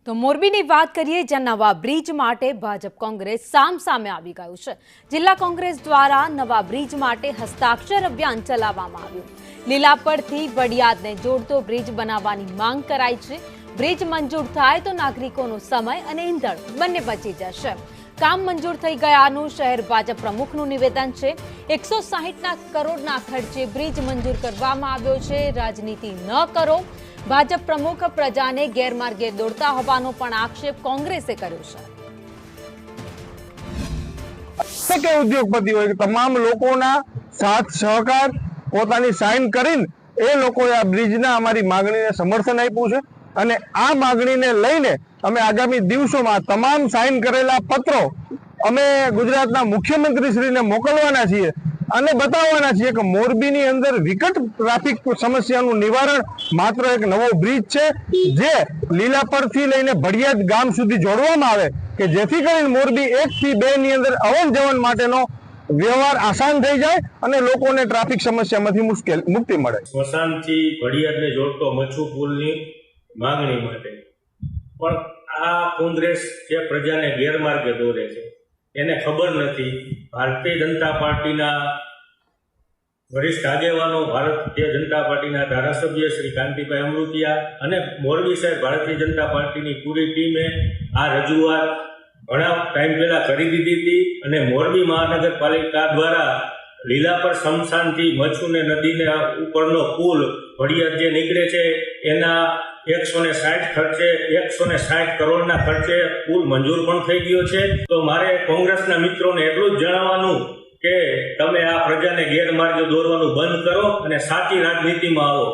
તો મોરબીની વાત કરીએ જ્યાં નવા બ્રિજ માટે ભાજપ કોંગ્રેસ સામસામે આવી ગયું છે। જિલ્લા કોંગ્રેસ દ્વારા નવા બ્રિજ માટે હસ્તાક્ષર અભિયાન ચલાવવામાં આવ્યું। લીલાપરથી વડિયાદને જોડતો બ્રિજ બનાવવાની માંગ કરાઈ છે। બ્રિજ મંજૂર થાય તો નાગરિકોનો સમય અને ઈંધણ બંને બચી જશે। કામ મંજૂર થઈ ગયાનું શહેર ભાજપ પ્રમુખનું નિવેદન છે। 160 કરોડના ખર્ચે બ્રિજ મંજૂર કરવામાં આવ્યો છે। રાજનીતિ ન કરો। ભાજપ પ્રમુખ પ્રજાને ગેરમાર્ગે દોડતા હોવાનો પણ આક્ષેપ કોંગ્રેસે કર્યો છે। કે ઉદ્યોગપતિ હોય તમામ લોકોના સાથ સહકાર પોતાની સાઇન કરીને એ લોકોએ આ બ્રિજના અમારી માંગણીને સમર્થન આપ્યું છે અને આ માંગણીને લઈને અમે આગામી દિવસોમાં તમામ સાઇન કરેલા પત્રો અમે ગુજરાતના મુખ્યમંત્રીશ્રીને મોકલવાના છીએ અને બતાવવાના છીએ કે મોરબીની અંદર વિકટ ટ્રાફિક સમસ્યાનું નિવારણ માત્ર એક નવો બ્રિજ છે જે લીલાપરથી લઈને ભડિયાદ ગામ સુધી જોડવામાં આવે કે જેથી કરીને મોરબી 1 થી 2 ની અંદર અવન જવન માટેનો વ્યવહાર આસાન થઈ જાય અને લોકોને ટ્રાફિક સમસ્યામાંથી મુક્તિ મળે। સ્મશાનથી ભડિયાદને જોડતો મચ્છુ પુલની માંગણી માટે પણ આ કોંગ્રેસ જે પ્રજાને ગેરમાર્ગે દોરે છે એને ખબર નથી। ભારતીય જનતા પાર્ટીના વરિષ્ઠ આગેવાનો, ભારતીય જનતા પાર્ટીના ધારાસભ્ય શ્રી કાંતિભાઈ અમૃતિયા અને મોરબી શહેર ભારતીય જનતા પાર્ટીની પૂરી ટીમે આ રજૂઆત ઘણા ટાઈમ પહેલા કરી દીધી હતી અને મોરબી મહાનગરપાલિકા દ્વારા લીલાપર સ્મશાનથી મચ્છુને નદીને ઉપરનો પુલ ભડિયાદ જે નીકળે છે એના 160 કરોડના ખર્ચે પુલ મંજૂર પણ થઈ ગયો છે। તો મારે કોંગ્રેસના મિત્રોને એટલું જ જણાવવાનું કે તમે આ પ્રજાને ગેરમાર્ગે દોરવાનું બંધ કરો અને સાચી રાજનીતિમાં આવો।